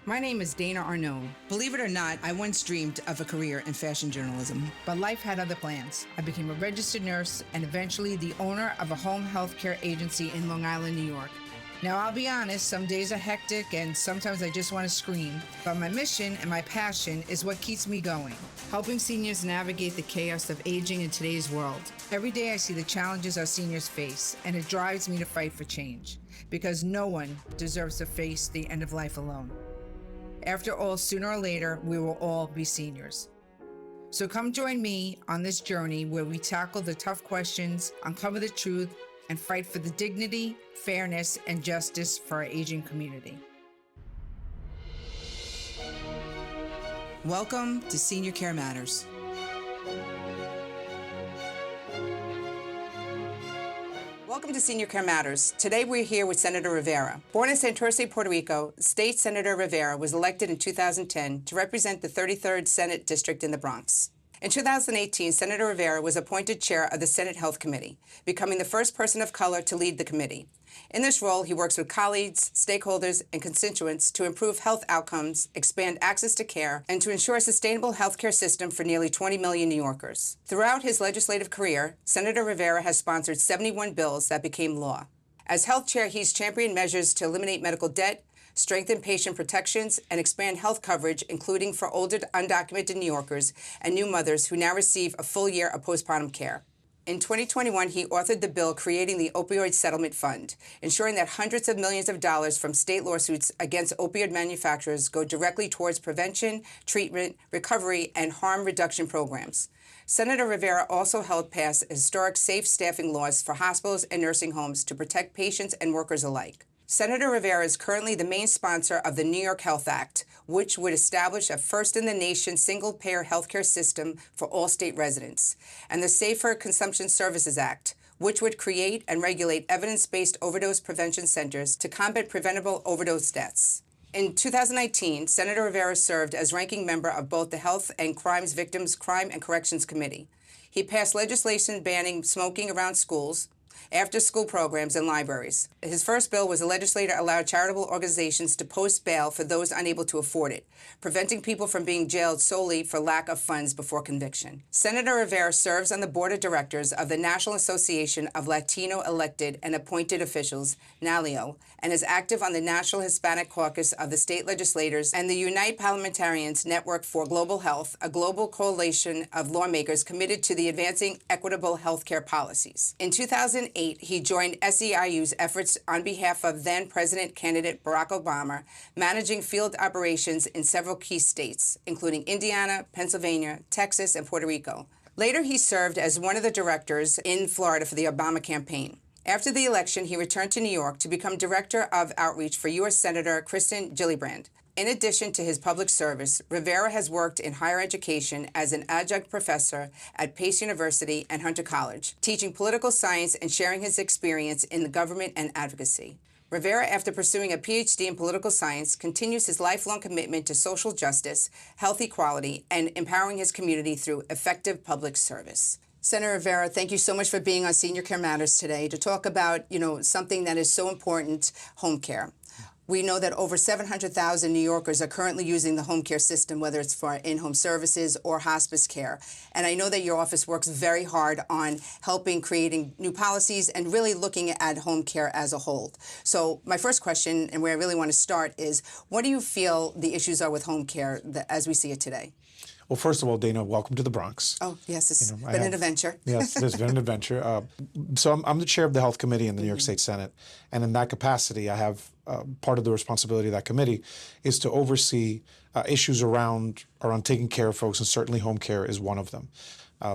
My name is Dana Arnone. Believe it or not, I once dreamed of a career in fashion journalism, but life had other plans. I became a registered nurse and eventually the owner of a home health care agency in Long Island, New York. Now, I'll be honest, some days are hectic and sometimes I just want to scream, but my mission and my passion is what keeps me going, helping seniors navigate the chaos of aging in today's world. Every day I see the challenges our seniors face, and it drives me to fight for change, because no one deserves to face the end of life alone. After all, sooner or later, we will all be seniors. So come join me on this journey where we tackle the tough questions, uncover the truth, and fight for the dignity, fairness, and justice for our aging community. Welcome to Senior Care Matters. Welcome to Senior Care Matters. Today we're here with Senator Rivera. Born in Santurce, Puerto Rico, State Senator Rivera was elected in 2010 to represent the 33rd Senate District in the Bronx. In 2018, Senator Rivera was appointed chair of the Senate Health Committee, becoming the first person of color to lead the committee. In this role, he works with colleagues, stakeholders, and constituents to improve health outcomes, expand access to care, and to ensure a sustainable healthcare system for nearly 20 million New Yorkers. Throughout his legislative career, Senator Rivera has sponsored 71 bills that became law. As health chair, he's championed measures to eliminate medical debt, strengthen patient protections, and expand health coverage, including for older undocumented New Yorkers and new mothers who now receive a full year of postpartum care. In 2021, he authored the bill creating the Opioid Settlement Fund, ensuring that hundreds of millions of dollars from state lawsuits against opioid manufacturers go directly towards prevention, treatment, recovery, and harm reduction programs. Senator Rivera also helped pass historic safe staffing laws for hospitals and nursing homes to protect patients and workers alike. Senator Rivera is currently the main sponsor of the New York Health Act, which would establish a first-in-the-nation single-payer healthcare system for all state residents, and the Safer Consumption Services Act, which would create and regulate evidence-based overdose prevention centers to combat preventable overdose deaths. In 2019, Senator Rivera served as ranking member of both the Health and Crimes Victims Crime and Corrections Committee. He passed legislation banning smoking around schools, after-school programs, and libraries. His first bill was a legislator allowed charitable organizations to post bail for those unable to afford it, preventing people from being jailed solely for lack of funds before conviction. Senator Rivera serves on the board of directors of the National Association of Latino Elected and Appointed Officials, NALEO, and is active on the National Hispanic Caucus of the State Legislators and the Unite Parliamentarians Network for Global Health, a global coalition of lawmakers committed to the advancing equitable healthcare policies. In 2008, he joined SEIU's efforts on behalf of then-President candidate Barack Obama, managing field operations in several key states, including Indiana, Pennsylvania, Texas, and Puerto Rico. Later, he served as one of the directors in Florida for the Obama campaign. After the election, he returned to New York to become Director of Outreach for U.S. Senator Kristen Gillibrand. In addition to his public service, Rivera has worked in higher education as an adjunct professor at Pace University and Hunter College, teaching political science and sharing his experience in the government and advocacy. Rivera, after pursuing a PhD in political science, continues his lifelong commitment to social justice, health equality, and empowering his community through effective public service. Senator Rivera, thank you so much for being on Senior Care Matters today to talk about, something that is so important, home care. We know that over 700,000 New Yorkers are currently using the home care system, whether it's for in-home services or hospice care. And I know that your office works very hard on helping creating new policies and really looking at home care as a whole. So my first question, and where I really want to start, is what do you feel the issues are with home care as we see it today? Well, first of all, Dana, welcome to the Bronx. Oh, yes, it's been an adventure. Yes, it's been an adventure. So I'm the chair of the Health Committee in the New York State Senate, and in that capacity, I have part of the responsibility of that committee is to oversee issues around taking care of folks, and certainly home care is one of them.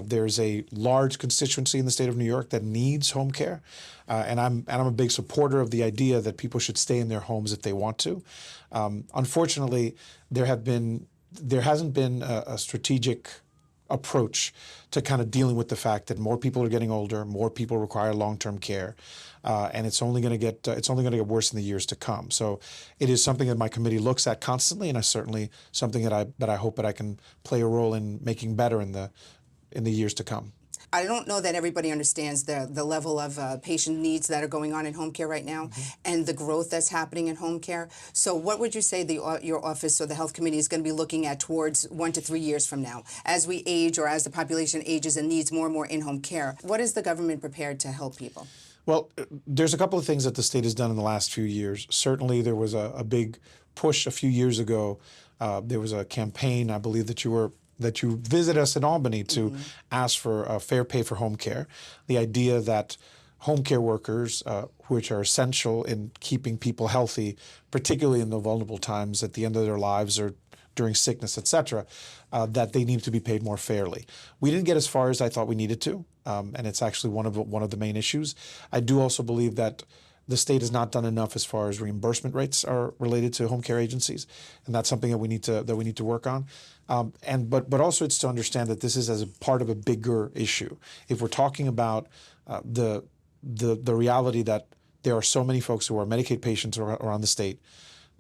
There's a large constituency in the state of New York that needs home care, and I'm a big supporter of the idea that people should stay in their homes if they want to. Unfortunately, there hasn't been a strategic approach to kind of dealing with the fact that more people are getting older, more people require long-term care, and it's only going to get worse in the years to come. So it is something that my committee looks at constantly, and it's certainly something that I hope that I can play a role in making better in the years to come. I don't know that everybody understands the level of patient needs that are going on in home care right now, and the growth that's happening in home care. So what would you say your office or the health committee is going to be looking at towards 1 to 3 years from now, as we age or as the population ages and needs more and more in-home care? What is the government prepared to help people? Well, there's a couple of things that the state has done in the last few years. Certainly, there was a big push a few years ago. There was a campaign, I believe, that you visited us in Albany to ask for fair pay for home care. The idea that home care workers, which are essential in keeping people healthy, particularly in the vulnerable times at the end of their lives or during sickness, et cetera, that they need to be paid more fairly. We didn't get as far as I thought we needed to, and it's actually one of the main issues. I do also believe that the state has not done enough as far as reimbursement rates are related to home care agencies, and that's something that we need to work on. But also it's to understand that this is as a part of a bigger issue. If we're talking about the reality that there are so many folks who are Medicaid patients around the state,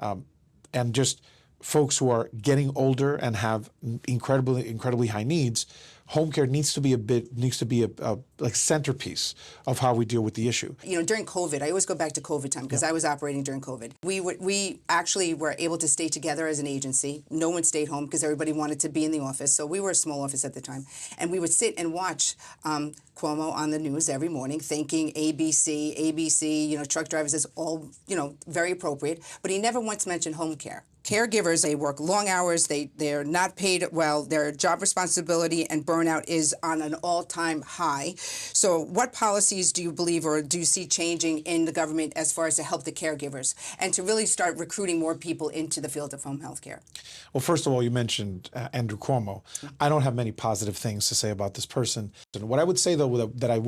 and just folks who are getting older and have incredibly high needs, home care needs to be a like centerpiece of how we deal with the issue. You know, during COVID, I always go back to COVID time because I was operating during COVID. We actually were able to stay together as an agency. No one stayed home because everybody wanted to be in the office. So we were a small office at the time, and we would sit and watch Cuomo on the news every morning, thanking ABC. You know, truck drivers is all very appropriate, but he never once mentioned home care. Caregivers, they work long hours, they're not paid well, their job responsibility and burnout is on an all-time high. So what policies do you believe or do you see changing in the government as far as to help the caregivers and to really start recruiting more people into the field of home health care? Well, first of all, you mentioned Andrew Cuomo. I don't have many positive things to say about this person. And what I would say, though, that I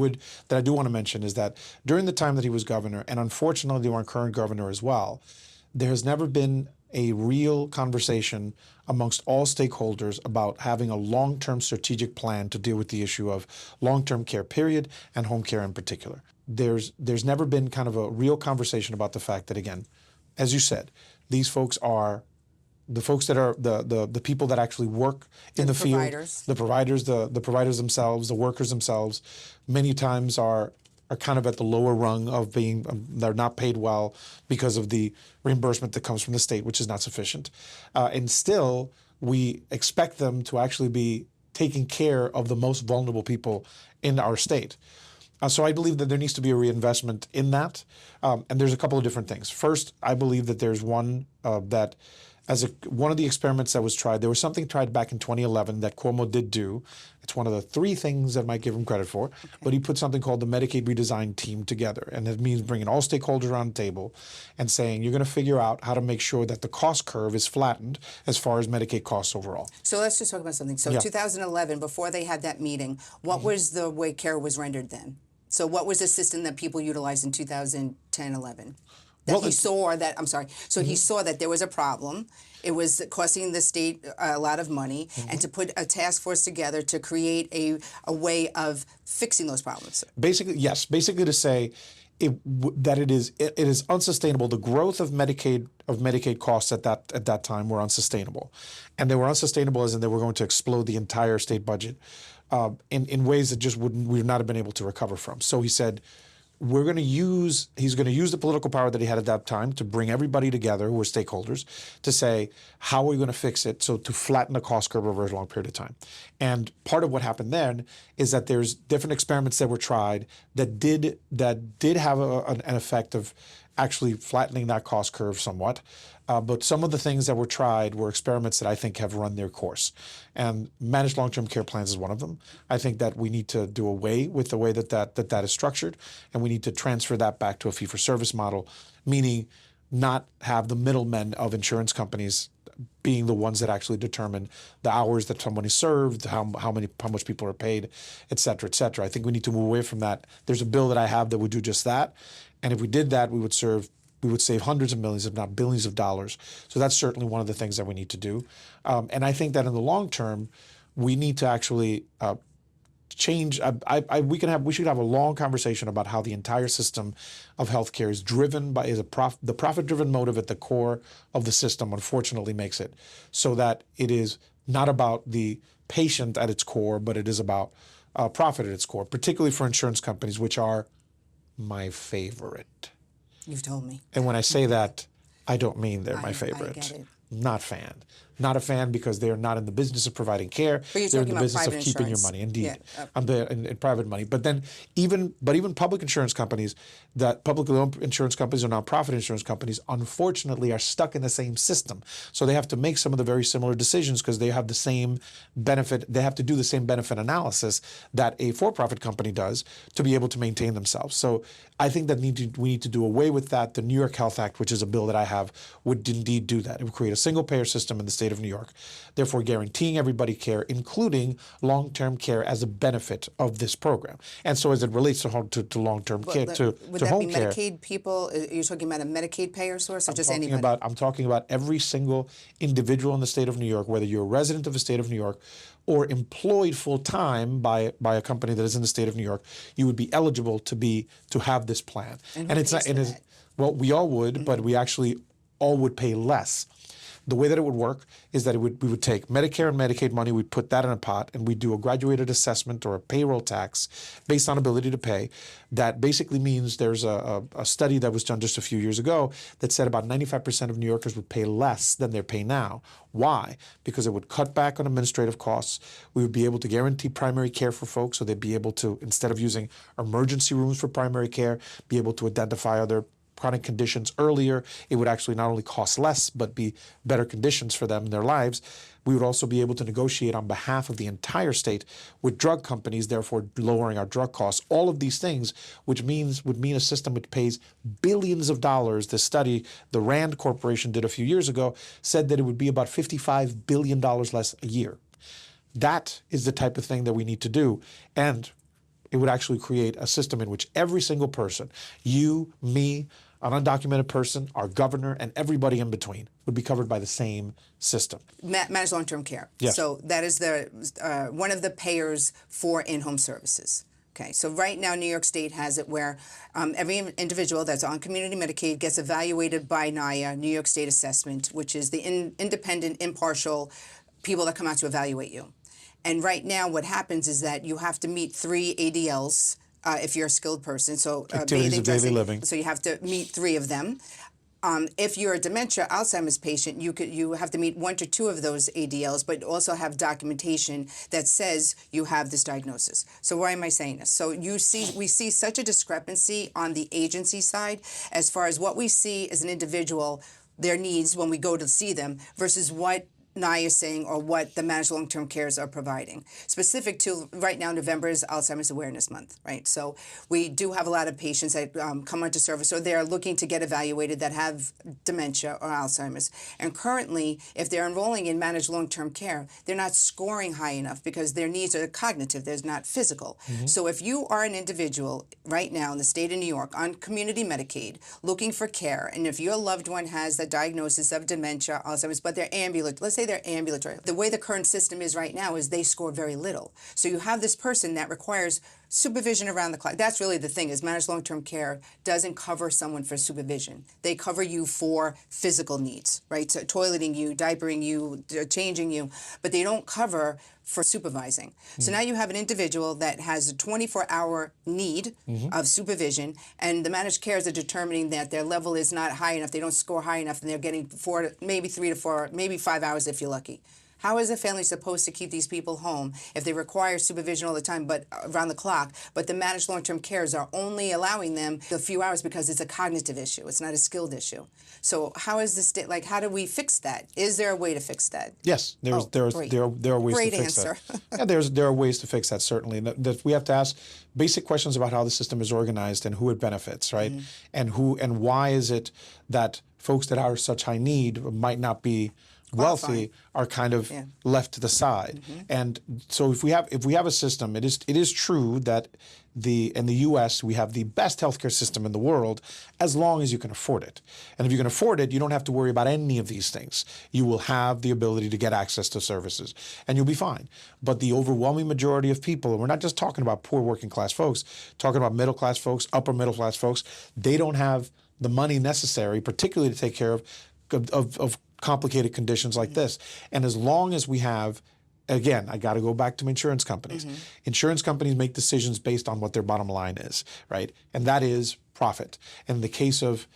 do want to mention is that during the time that he was governor, and unfortunately our current governor as well, there has never been a real conversation amongst all stakeholders about having a long-term strategic plan to deal with the issue of long-term care, period, and home care in particular. There's never been kind of a real conversation about the fact that, again, as you said, these folks are the folks that are the people that actually work in the field, the providers themselves, the workers themselves, many times are kind of at the lower rung of being, they're not paid well because of the reimbursement that comes from the state, which is not sufficient. And still, we expect them to actually be taking care of the most vulnerable people in our state. So I believe that there needs to be a reinvestment in that. And there's a couple of different things. First, I believe that there's one that one of the experiments that was tried, there was something tried back in 2011 that Cuomo did do. It's one of the 3 things that I might give him credit for, but he put something called the Medicaid Redesign Team together. And it means bringing all stakeholders around the table and saying, you're going to figure out how to make sure that the cost curve is flattened as far as Medicaid costs overall. So let's just talk about something. So 2011, before they had that meeting, what was the way care was rendered then? So what was the system that people utilized in 2010-11? He saw that there was a problem. It was costing the state a lot of money, and to put a task force together to create a way of fixing those problems. Basically, yes. Basically, to say that it is unsustainable. The growth of Medicaid costs at that time were unsustainable, and they were unsustainable as in they were going to explode the entire state budget in ways that just we would not have been able to recover from. So he said, he's going to use the political power that he had at that time to bring everybody together who were stakeholders to say, how are we going to fix it? So to flatten the cost curve over a long period of time. And part of what happened then is that there's different experiments that were tried that did have an effect of actually flattening that cost curve somewhat. But some of the things that were tried were experiments that I think have run their course. And managed long-term care plans is one of them. I think that we need to do away with the way that is structured, and we need to transfer that back to a fee-for-service model, meaning not have the middlemen of insurance companies being the ones that actually determine the hours that someone is served, how much people are paid, et cetera, et cetera. I think we need to move away from that. There's a bill that I have that would do just that. And if we did that, we would save hundreds of millions, if not billions of dollars. So that's certainly one of the things that we need to do. And I think that in the long term, we need to actually change. We should have a long conversation about how the entire system of healthcare is driven by the profit-driven motive at the core of the system. Unfortunately, makes it so that it is not about the patient at its core, but it is about profit at its core, particularly for insurance companies, which are my favorite. You've told me. And when I say that, I don't mean they're my favorite. I get it. Not fan. Not a fan because they are not in the business of providing care. But you're They're in talking the about business of private keeping your insurance. money. Indeed, Yeah. I'm in private money. But then even public insurance companies, that publicly owned insurance companies or nonprofit insurance companies, unfortunately, are stuck in the same system. So they have to make some of the very similar decisions because they have the same benefit. They have to do the same benefit analysis that a for-profit company does to be able to maintain themselves. So I think that we need to do away with that. The New York Health Act, which is a bill that I have, would indeed do that. It would create a single payer system in the state of New York, therefore guaranteeing everybody care, including long-term care as a benefit of this program. And so as it relates to long-term care, Would to that home be care. Medicaid people? Are you talking about a Medicaid payer source or just talking anybody? I'm talking about every single individual in the state of New York, whether you're a resident of the state of New York or employed full-time by a company that is in the state of New York, you would be eligible to have this plan. And who pays for that? Well, we all would, but we actually all would pay less. The way that it would work is that we would take Medicare and Medicaid money, we'd put that in a pot, and we'd do a graduated assessment or a payroll tax based on ability to pay. That basically means there's a study that was done just a few years ago that said about 95% of New Yorkers would pay less than they pay now. Why? Because it would cut back on administrative costs. We would be able to guarantee primary care for folks, so they'd be able to, instead of using emergency rooms for primary care, be able to identify other chronic conditions earlier. It would actually not only cost less, but be better conditions for them in their lives. We would also be able to negotiate on behalf of the entire state with drug companies, therefore lowering our drug costs. All of these things, would mean a system which pays billions of dollars. The study the Rand Corporation did a few years ago said that it would be about $55 billion less a year. That is the type of thing that we need to do. And it would actually create a system in which every single person, you, me, an undocumented person, our governor, and everybody in between would be covered by the same system. Managed long-term care. Yes. So that is one of the payers for in-home services. Okay, so right now New York State has it where every individual that's on community Medicaid gets evaluated by NIA, New York State Assessment, which is the independent, impartial people that come out to evaluate you. And right now what happens is that you have to meet 3 ADLs if you're a skilled person. So Activities of daily living. So you have to meet 3 of them. If you're a dementia Alzheimer's patient, you have to meet 1 to 2 of those ADLs, but also have documentation that says you have this diagnosis. So why am I saying this? So we see such a discrepancy on the agency side as far as what we see as an individual, their needs when we go to see them versus what NIA is saying or what the managed long-term cares are providing. Specific to right now, November is Alzheimer's Awareness Month, right? So we do have a lot of patients that come onto service or they're looking to get evaluated that have dementia or Alzheimer's. And currently, if they're enrolling in managed long-term care, they're not scoring high enough because their needs are cognitive, they're not physical. Mm-hmm. So if you are an individual right now in the state of New York on community Medicaid looking for care, and if your loved one has the diagnosis of dementia, Alzheimer's, but they're ambulant, let's say they're ambulatory. The way the current system is right now is they score very little. So you have this person that requires supervision around the clock. That's really the thing is managed long-term care doesn't cover someone for supervision. They cover you for physical needs, right? So toileting you, diapering you, changing you, but they don't cover for supervising. Mm-hmm. So now you have an individual that has a 24-hour need of supervision, and the managed cares are determining that their level is not high enough, they don't score high enough, and they're getting 3 to 4, maybe 5 hours if you're lucky. How is a family supposed to keep these people home if they require supervision all the time, but around the clock, but the managed long-term cares are only allowing them a few hours because it's a cognitive issue, it's not a skilled issue. So how is the state, how do we fix that? Is there a way to fix that? Yes, there are ways Great to fix answer. that. Yeah, there are ways to fix that, certainly. That we have to ask basic questions about how the system is organized and who it benefits, right? Mm-hmm. And why is it that folks that are such high need might not be wealthy are kind of left to the side. Mm-hmm. And so if we have a system, it is true that in the US we have the best healthcare system in the world as long as you can afford it. And if you can afford it, you don't have to worry about any of these things. You will have the ability to get access to services and you'll be fine. But the overwhelming majority of people, and we're not just talking about poor working class folks, talking about middle class folks, upper middle class folks, they don't have the money necessary, particularly to take care of complicated conditions like this. And as long as we have again, I got to go back to insurance companies. Insurance companies make decisions based on what their bottom line is, right? And that is profit. And in the case of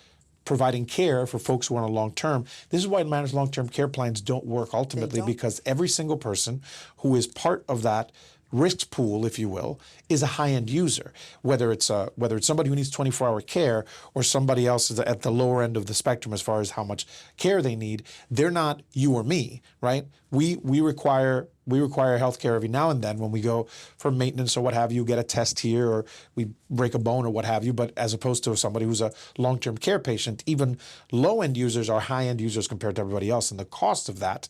providing care for folks who are on a long term, this is why managed long-term care plans don't work ultimately, because every single person who is part of that risk pool, if you will, is a high-end user. Whether it's somebody who needs 24-hour care or somebody else is at the lower end of the spectrum as far as how much care they need, they're not you or me, right? We require health care every now and then when we go for maintenance or what have you, get a test here, or we break a bone or what have you. But as opposed to somebody who's a long-term care patient, even low-end users are high-end users compared to everybody else, and the cost of that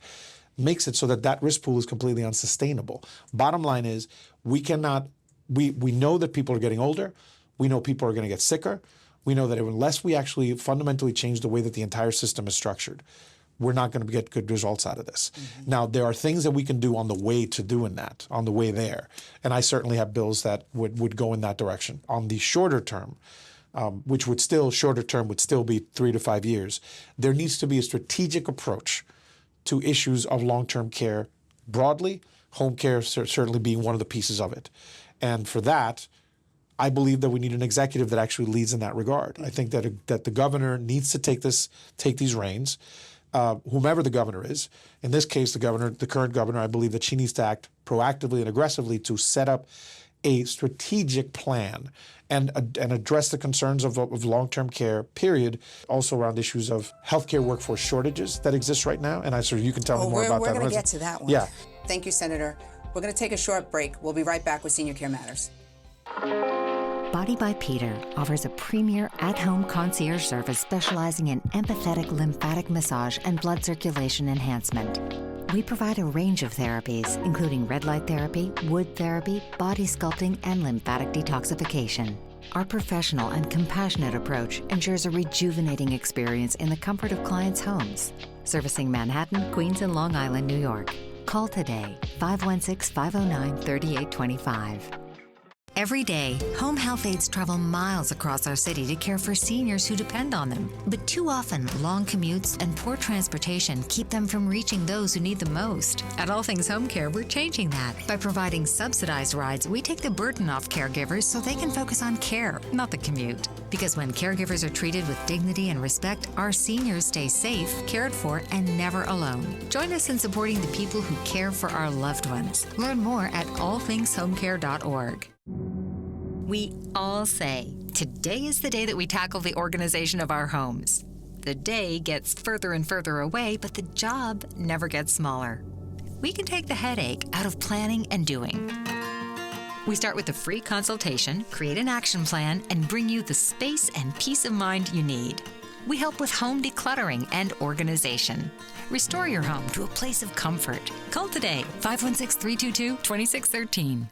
makes it so that that risk pool is completely unsustainable. Bottom line is, we know that people are getting older. We know people are going to get sicker. We know that unless we actually fundamentally change the way that the entire system is structured, we're not going to get good results out of this. Now, there are things that we can do on the way to doing that, on the way there. And I certainly have bills that would go in that direction. On the shorter term, which would still be 3 to 5 years, there needs to be a strategic approach to issues of long-term care broadly, home care certainly being one of the pieces of it. And for that, I believe that we need an executive that actually leads in that regard. I think that the governor needs to take these reins, whomever the governor is. In this case, the current governor, I believe that she needs to act proactively and aggressively to set up a strategic plan and address the concerns of long-term care, period. Also around issues of healthcare workforce shortages that exist right now. And you can tell me more about that. We're going to get to that one. Yeah. Thank you, Senator. We're going to take a short break. We'll be right back with Senior Care Matters. Body by Peter offers a premier at-home concierge service specializing in empathetic lymphatic massage and blood circulation enhancement. We provide a range of therapies, including red light therapy, wood therapy, body sculpting, and lymphatic detoxification. Our professional and compassionate approach ensures a rejuvenating experience in the comfort of clients' homes. Servicing Manhattan, Queens, and Long Island, New York. Call today, 516-509-3825. Every day, home health aides travel miles across our city to care for seniors who depend on them. But too often, long commutes and poor transportation keep them from reaching those who need the most. At All Things Home Care, we're changing that. By providing subsidized rides, we take the burden off caregivers so they can focus on care, not the commute. Because when caregivers are treated with dignity and respect, our seniors stay safe, cared for, and never alone. Join us in supporting the people who care for our loved ones. Learn more at allthingshomecare.org. We all say, today is the day that we tackle the organization of our homes. The day gets further and further away, but the job never gets smaller. We can take the headache out of planning and doing. We start with a free consultation, create an action plan, and bring you the space and peace of mind you need. We help with home decluttering and organization. Restore your home to a place of comfort. Call today, 516-322-2613.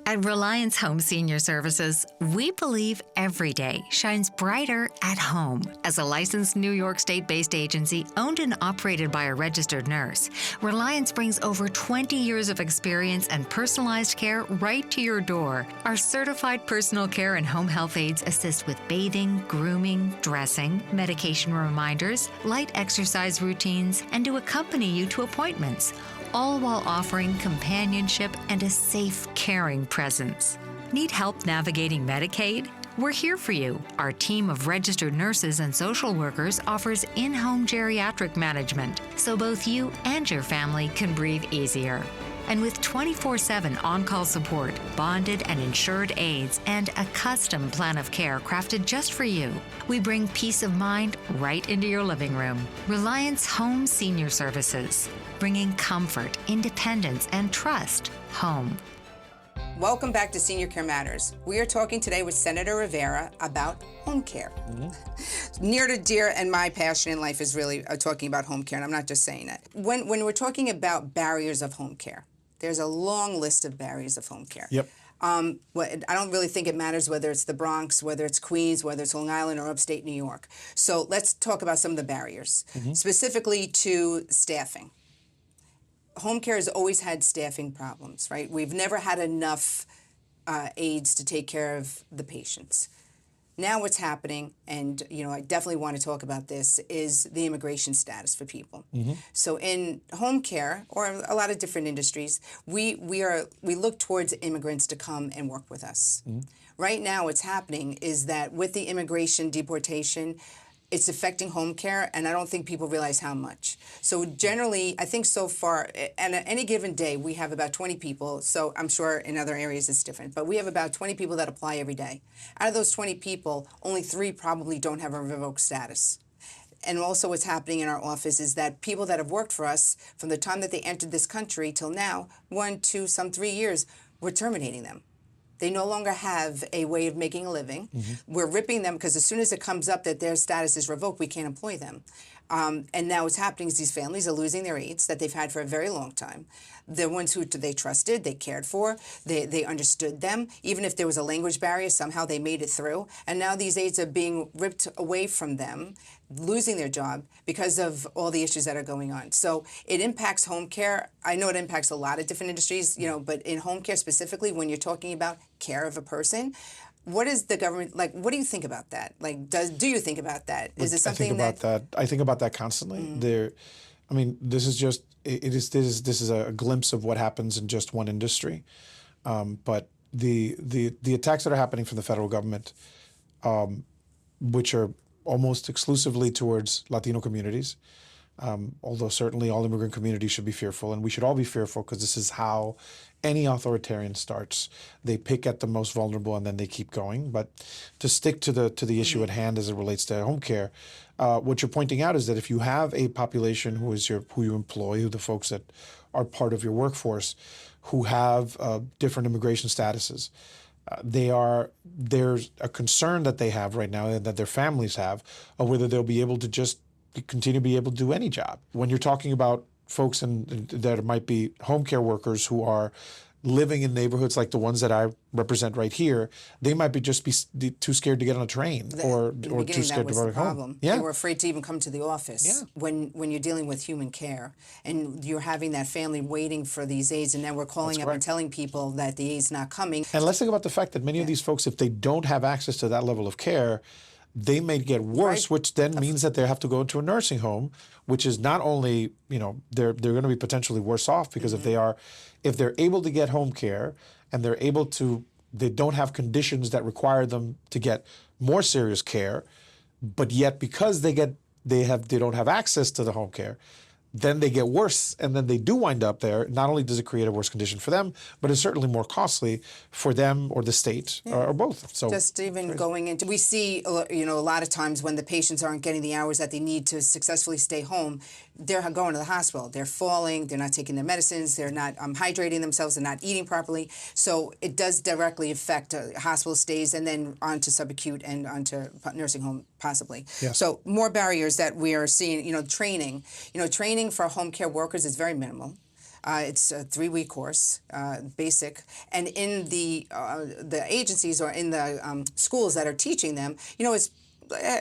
At Reliance Home Senior Services, we believe every day shines brighter at home. As a licensed New York State-based agency owned and operated by a registered nurse, Reliance brings over 20 years of experience and personalized care right to your door. Our certified personal care and home health aides assist with bathing, grooming, dressing, medication reminders, light exercise routines, and to accompany you to appointments, all while offering companionship and a safe, caring presence. Need help navigating Medicaid? We're here for you. Our team of registered nurses and social workers offers in-home geriatric management, so both you and your family can breathe easier. And with 24/7 on-call support, bonded and insured aides, and a custom plan of care crafted just for you, we bring peace of mind right into your living room. Reliance Home Senior Services, bringing comfort, independence, and trust home. Welcome back to Senior Care Matters. We are talking today with Senator Rivera about home care. Near to dear, and my passion in life is really talking about home care, and I'm not just saying it. When we're talking about barriers of home care, there's a long list of barriers of home care. Yep. I don't really think it matters whether it's the Bronx, whether it's Queens, whether it's Long Island or upstate New York. So let's talk about some of the barriers, specifically to staffing. Home care has always had staffing problems, right? We've never had enough aides to take care of the patients. Now what's happening, and I definitely want to talk about this, is the immigration status for people. So in home care, or a lot of different industries, we look towards immigrants to come and work with us. Right now what's happening is that with the immigration deportation, it's affecting home care, and I don't think people realize how much. So generally, I think so far, and at any given day, we have about 20 people, so I'm sure in other areas it's different, but we have about 20 people that apply every day. Out of those 20 people, only 3 probably don't have a revoked status. And also what's happening in our office is that people that have worked for us from the time that they entered this country till now, 1, 2, some 3 years, we're terminating them. They no longer have a way of making a living. We're ripping them because as soon as it comes up that their status is revoked, we can't employ them. And now what's happening is these families are losing their aides that they've had for a very long time. The ones who they trusted, they cared for, they understood them. Even if there was a language barrier, somehow they made it through. And now these aides are being ripped away from them, losing their job because of all the issues that are going on. So it impacts home care. I know it impacts a lot of different industries, but in home care specifically, when you're talking about care of a person, what is the government like? What do you think about that? Like, do you think about that? Is it something I think about that constantly. This is just this is a glimpse of what happens in just one industry, but the attacks that are happening from the federal government, which are almost exclusively towards Latino communities, although certainly all immigrant communities should be fearful, and we should all be fearful because this is how any authoritarian starts. They pick at the most vulnerable and then they keep going. But to stick to the issue at hand as it relates to home care, what you're pointing out is that if you have a population who you employ, who the folks that are part of your workforce, who have different immigration statuses, there's a concern that they have right now and that their families have of whether they'll be able to just continue to be able to do any job. When you're talking about folks that might be home care workers who are living in neighborhoods like the ones that I represent right here, they might be too scared to get on a train or too scared to go home. Yeah. They were afraid to even come to the office. Yeah. When you're dealing with human care and you're having that family waiting for these aides, and then we're calling up and telling people that the aide's not coming. And let's think about the fact that many of these folks, if they don't have access to that level of care, they may get worse, which then means that they have to go into a nursing home, which is not only, they're going to be potentially worse off because if they're able to get home care and they don't have conditions that require them to get more serious care, but yet because they don't have access to the home care, then they get worse, and then they do wind up there. Not only does it create a worse condition for them, but it's certainly more costly for them or the state or both. So just even going into, we see, a lot of times when the patients aren't getting the hours that they need to successfully stay home, they're going to the hospital. They're falling. They're not taking their medicines. They're not hydrating themselves. They're not eating properly. So it does directly affect hospital stays and then onto subacute and onto nursing home possibly. Yes. So more barriers that we are seeing. Training. Training for home care workers is very minimal. It's a 3-week course, basic, and in the agencies or in the schools that are teaching them, it's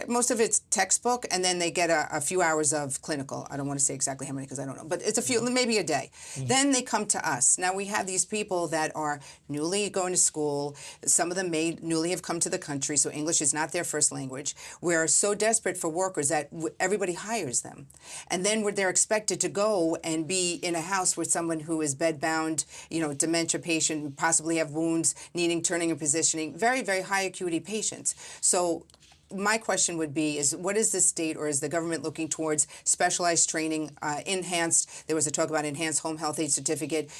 most of it's textbook, and then they get a few hours of clinical. I don't want to say exactly how many because I don't know, but it's a few, maybe a day. Then they come to us. Now we have these people that are newly going to school. Some of them may newly have come to the country, so English is not their first language. We're so desperate for workers that everybody hires them. And then they're expected to go and be in a house with someone who is bedbound, dementia patient, possibly have wounds, needing turning and positioning, very, very high acuity patients. So my question would be what is the state or is the government looking towards specialized training, enhanced? There was a talk about enhanced home health aid certificate,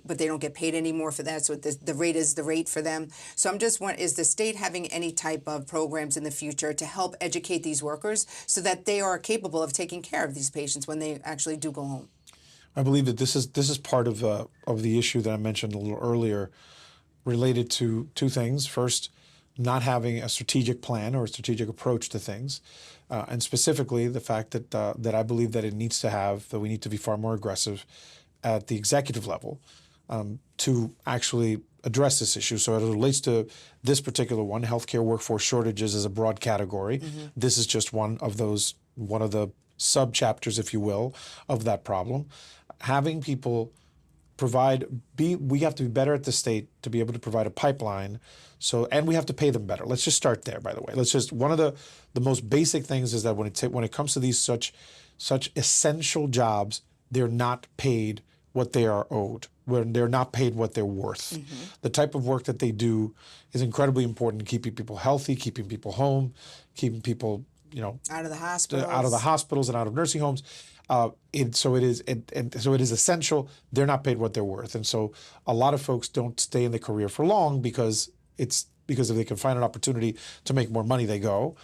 but they don't get paid anymore for that, so the rate is the rate for them. So I'm just wondering, is the state having any type of programs in the future to help educate these workers so that they are capable of taking care of these patients when they actually do go home? I believe that this is part of the issue that I mentioned a little earlier, related to two things. First, not having a strategic plan or a strategic approach to things, and specifically the fact that I believe that we need to be far more aggressive at the executive level to actually address this issue. So as it relates to this particular one, healthcare workforce shortages is a broad category. This is just one of the sub-chapters, if you will, of that problem. Having people we have to be better at the state to be able to provide a pipeline. So, and we have to pay them better. Let's just start there, by the way. One of the most basic things is that when it comes to these such essential jobs, they're not paid what they are owed. When they're not paid what they're worth. The type of work that they do is incredibly important, keeping people healthy, keeping people home, keeping people, out of the hospitals and out of nursing homes. So it is essential. They're not paid what they're worth, and so a lot of folks don't stay in the career for long because if they can find an opportunity to make more money, they go.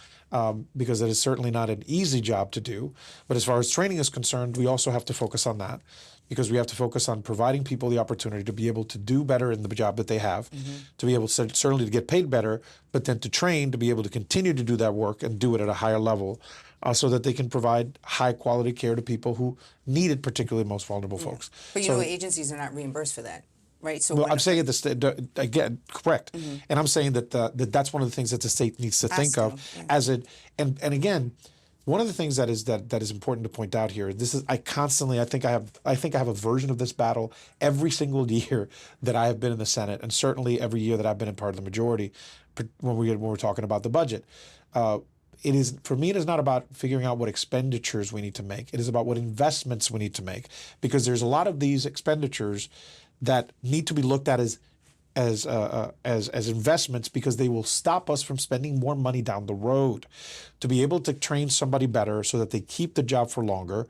Because it is certainly not an easy job to do. But as far as training is concerned, we also have to focus on that, because we have to focus on providing people the opportunity to be able to do better in the job that they have, to be able to certainly to get paid better, but then to train to be able to continue to do that work and do it at a higher level, so that they can provide high quality care to people who need it, particularly most vulnerable folks. But agencies are not reimbursed for that. Right. So I'm saying again, correct, and I'm saying that that's one of the things that the state needs to think of as it. And again, one of the things that is important to point out here. I think I have a version of this battle every single year that I have been in the Senate, and certainly every year that I've been in part of the majority when we're talking about the budget. It is not about figuring out what expenditures we need to make. It is about what investments we need to make, because there's a lot of these expenditures that need to be looked at as investments, because they will stop us from spending more money down the road. To be able to train somebody better so that they keep the job for longer,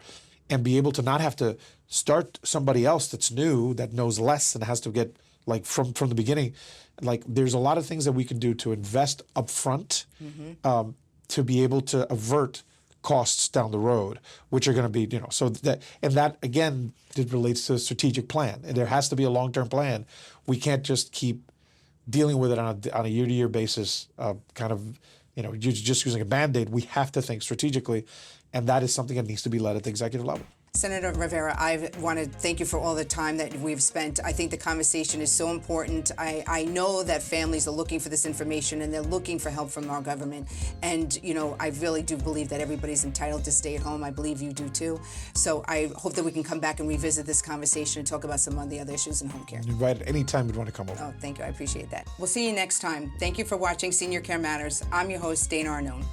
and be able to not have to start somebody else that's new, that knows less and has to get from the beginning. There's a lot of things that we can do to invest upfront, to be able to avert costs down the road, which are going to be, that again, it relates to a strategic plan. And there has to be a long-term plan. We can't just keep dealing with it on a year-to-year basis, just using a Band-Aid. We have to think strategically, and that is something that needs to be led at the executive level. Senator Rivera, I want to thank you for all the time that we've spent. I think the conversation is so important. I know that families are looking for this information, and they're looking for help from our government. And, I really do believe that everybody's entitled to stay at home. I believe you do too. So I hope that we can come back and revisit this conversation and talk about some of the other issues in home care. You're right. Anytime you'd want to come over. Oh, thank you. I appreciate that. We'll see you next time. Thank you for watching Senior Care Matters. I'm your host, Dana Arnone.